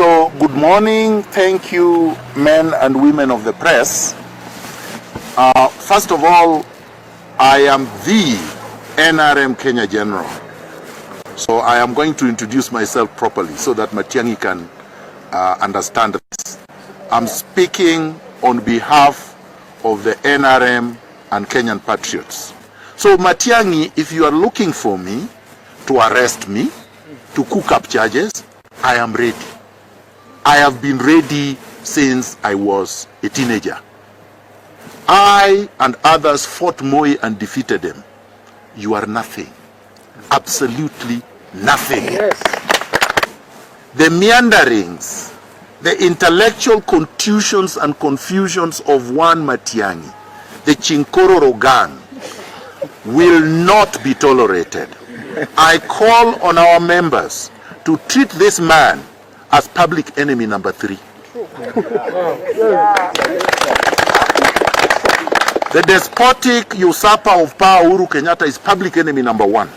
So, good morning. Thank you, men and women of the press. First of all, I am the NRM Kenya General. So I am going to introduce myself properly so that Matiang'i can understand this. I'm speaking on behalf of the NRM and Kenyan Patriots. So Matiang'i, if you are looking for me to arrest me, to cook up charges, I am ready. I have been ready since I was a teenager. I and others fought Moi and defeated him. You are nothing. Absolutely nothing. Yes. The meanderings, the intellectual contusions and confusions of one Matiang'i, the Chinkororo gang, will not be tolerated. I call on our members to treat this man as public enemy number 3. The despotic usurper of power, Uhuru Kenyatta, is public enemy number 1.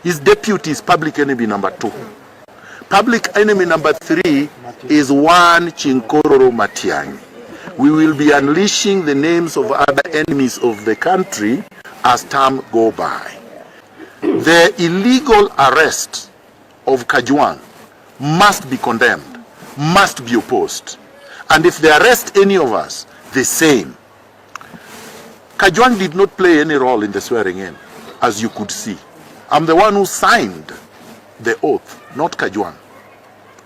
His deputy is public enemy number 2. Public enemy number 3 is one Chinkororo Matiang'i. We will be unleashing the names of other enemies of the country as time go by. The illegal arrest of Kajwang must be condemned, must be opposed. And if they arrest any of us, the same. Kajwang did not play any role in the swearing in, as you could see. I'm the one who signed the oath, not Kajwang.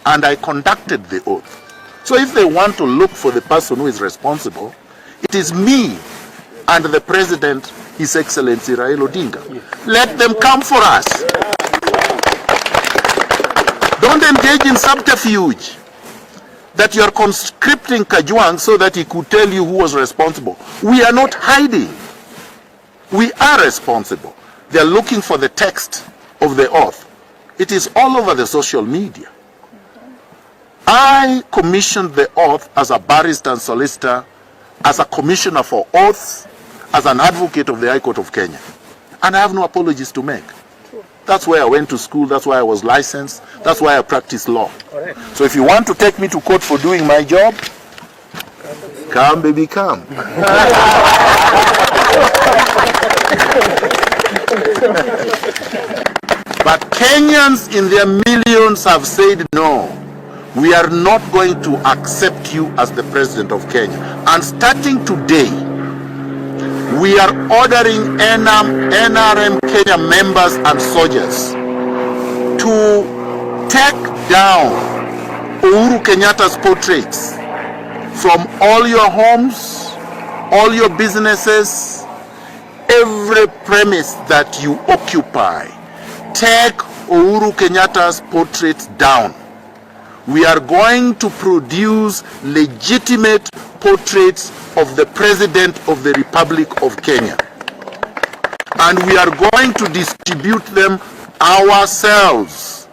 And I conducted the oath. So if they want to look for the person who is responsible, it is me and the President, His Excellency Raila Odinga. Let them come for us. Don't engage in subterfuge that you are conscripting Kajwang so that he could tell you who was responsible. We are not hiding. We are responsible. They are looking for the text of the oath. It is all over the social media. I commissioned the oath as a barrister and solicitor, as a commissioner for oaths, as an advocate of the High Court of Kenya. And I have no apologies to make. That's why I went to school, that's why I was licensed, that's why I practice law. So if you want to take me to court for doing my job, come baby, come. But Kenyans in their millions have said no. We are not going to accept you as the President of Kenya. And starting today, we are ordering NRM Kenya members and soldiers to take down Uhuru Kenyatta's portraits from all your homes, all your businesses, every premise that you occupy. Take Uhuru Kenyatta's portraits down. We are going to produce legitimate portraits of the President of the Republic of Kenya. And we are going to distribute them ourselves.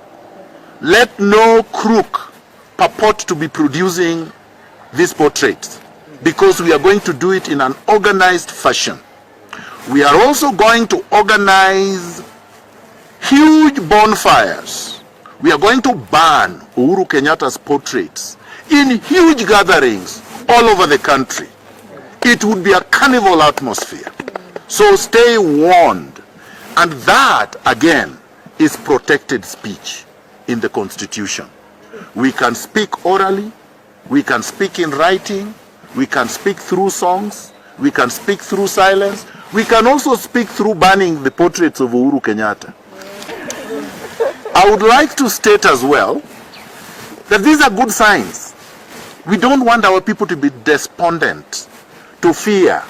Let no crook purport to be producing these portraits, because we are going to do it in an organized fashion. We are also going to organize huge bonfires. We are going to burn Uhuru Kenyatta's portraits in huge gatherings all over the country. It would be a carnival atmosphere. So stay warned. And that, again, is protected speech in the Constitution. We can speak orally, we can speak in writing, we can speak through songs, we can speak through silence, we can also speak through burning the portraits of Uhuru Kenyatta. I would like to state as well that these are good signs. We don't want our people to be despondent, to fear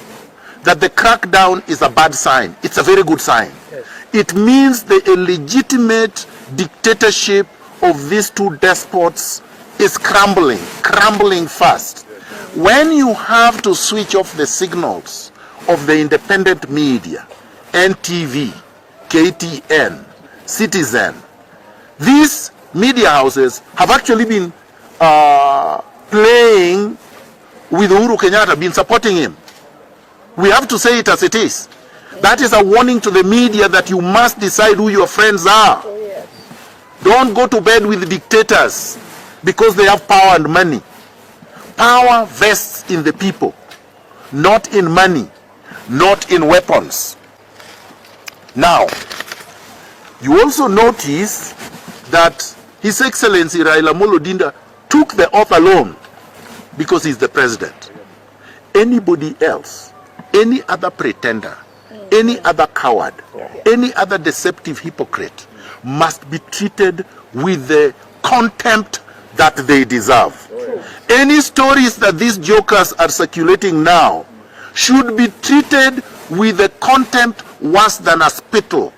that the crackdown is a bad sign. It's a very good sign. Yes. It means the illegitimate dictatorship of these two despots is crumbling fast. When you have to switch off the signals of the independent media, NTV, KTN, Citizen, these media houses have actually been playing with Uhuru Kenyatta, been supporting him. We have to say it as it is. That is a warning to the media that you must decide who your friends are. Don't go to bed with dictators. because they have power and money. Power vests in the people, not in money, not in weapons. Now, you also notice that His Excellency Raila Odinga took the oath alone because he's the president. Anybody else, any other pretender, any other coward, any other deceptive hypocrite must be treated with the contempt that they deserve. Any stories that these jokers are circulating now should be treated with the contempt worse than a spittle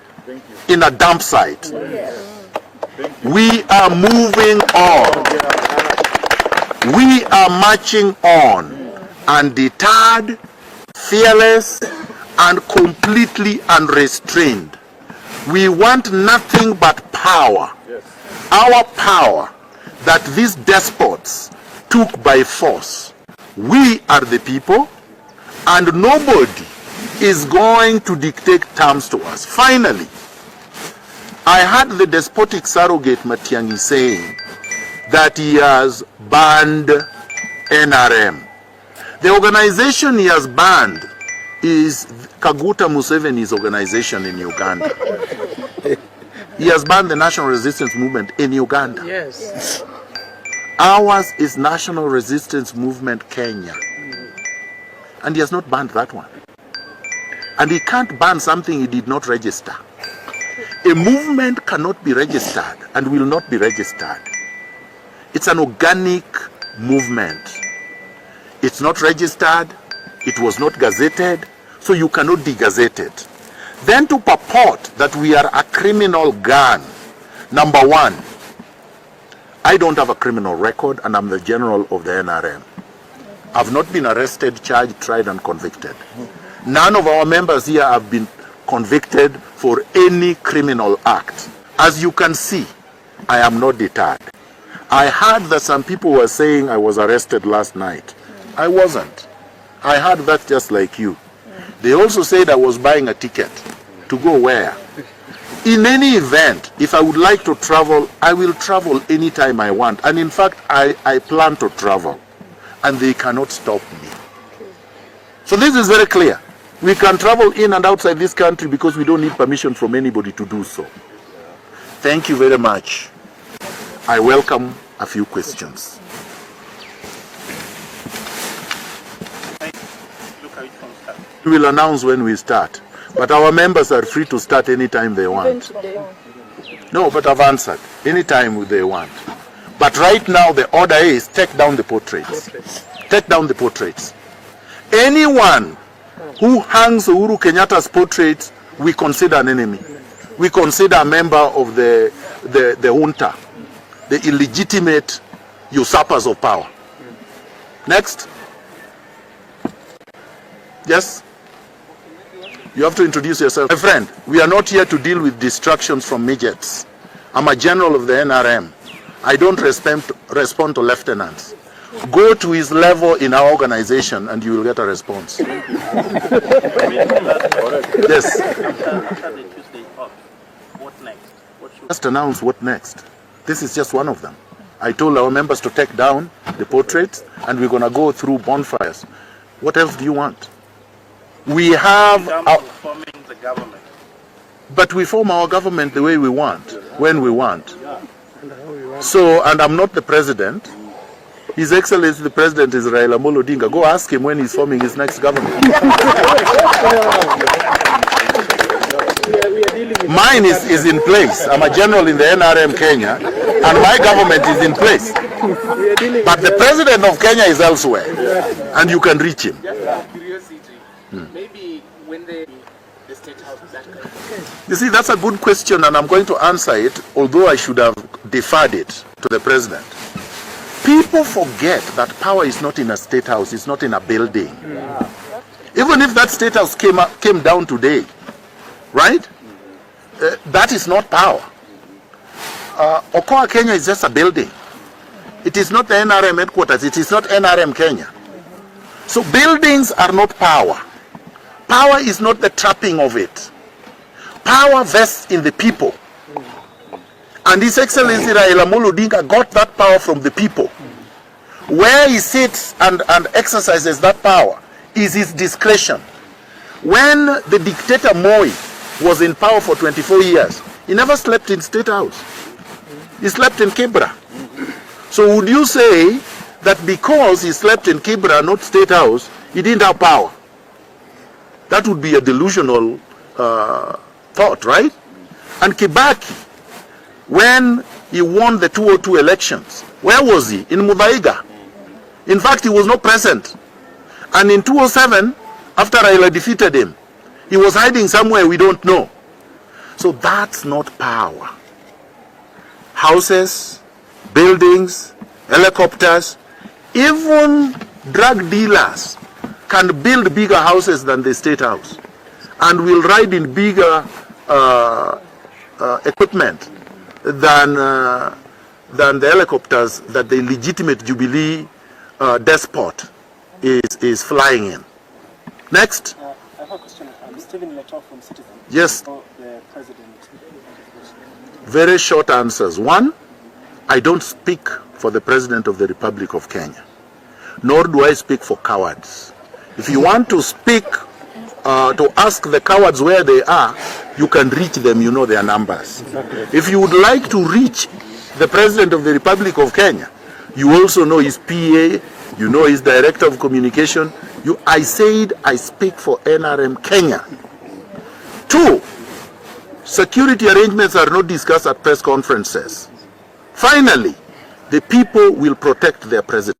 in a dump site. We are moving on. We are marching on, undeterred, fearless, and completely unrestrained. We want nothing but power. Our power that these despots took by force. We are the people, and nobody is going to dictate terms to us. Finally, I heard the despotic surrogate Matiang'i saying that he has banned NRM. The organization he has banned is Kaguta Museveni's organization in Uganda. He has banned the National Resistance Movement in Uganda. Yes. Ours is National Resistance Movement Kenya. And he has not banned that one. And he can't ban something he did not register. A movement cannot be registered and will not be registered. It's an organic movement. It's not registered, it was not gazetted, so you cannot de-gazette it. Then to purport that we are a criminal gang, number one, I don't have a criminal record and I'm the general of the NRM. I've not been arrested, charged, tried and convicted. None of our members here have been convicted for any criminal act. As you can see, I am not deterred. I heard that some people were saying I was arrested last night. I wasn't. I heard that just like you. They also said I was buying a ticket to go where? In any event, if I would like to travel, I will travel anytime I want. And in fact, I plan to travel. And they cannot stop me. So this is very clear. We can travel in and outside this country because we don't need permission from anybody to do so. Thank you very much. I welcome a few questions. We will announce when we start. But our members are free to start anytime they want. No, but I've answered. Anytime they want. But right now the order is take down the portraits. Take down the portraits. Anyone who hangs Uhuru Kenyatta's portrait, we consider an enemy. We consider a member of the junta, the illegitimate usurpers of power. Next. Yes? You have to introduce yourself. My friend, we are not here to deal with distractions from midgets. I'm a general of the NRM. I don't respond to lieutenants. Go to his level in our organization and you will get a response. Yes. What next? Just announce what next. This is just one of them. I told our members to take down the portraits and we're going to go through bonfires. What else do you want? We have... forming the government. But we form our government the way we want, when we want. So, and I'm not the president. His Excellency the President is Raila Odinga. Go ask him when he's forming his next government. Mine is in place. I'm a general in the NRM Kenya, and my government is in place. But the President of Kenya is elsewhere, and you can reach him. Maybe when the State House is that kind of... You see, that's a good question, and I'm going to answer it, although I should have deferred it to the President. People forget that power is not in a State House, it's not in a building. Even if that State House came down today, right? That is not power. Okoa Kenya is just a building. It is not the NRM headquarters, it is not NRM Kenya. So buildings are not power. Power is not the trapping of it. Power vests in the people. And His Excellency Raila Odinga got that power from the people. Where he sits and exercises that power is his discretion. When the dictator Moi was in power for 24 years, he never slept in State House. He slept in Kibra. So would you say that because he slept in Kibra, not State House, he didn't have power? That would be a delusional thought, right? And Kibaki, when he won the 2002 elections, where was he? In Muthaiga. In fact, he was not present. And in 2007, after Raila defeated him, he was hiding somewhere we don't know. So that's not power. Houses, buildings, helicopters, even drug dealers can build bigger houses than the State House and will ride in bigger equipment than the helicopters that the legitimate Jubilee despot is flying in. Next. I have a question. Stephen Leto from Citizen. Yes. For the president. Very short answers. One, I don't speak for the President of the Republic of Kenya, nor do I speak for cowards. If you want to speak, to ask the cowards where they are, you can reach them, you know their numbers. If you would like to reach the President of the Republic of Kenya, you also know his PA, you know his Director of Communication. I said I speak for NRM Kenya. Two, security arrangements are not discussed at press conferences. Finally, the people will protect their president.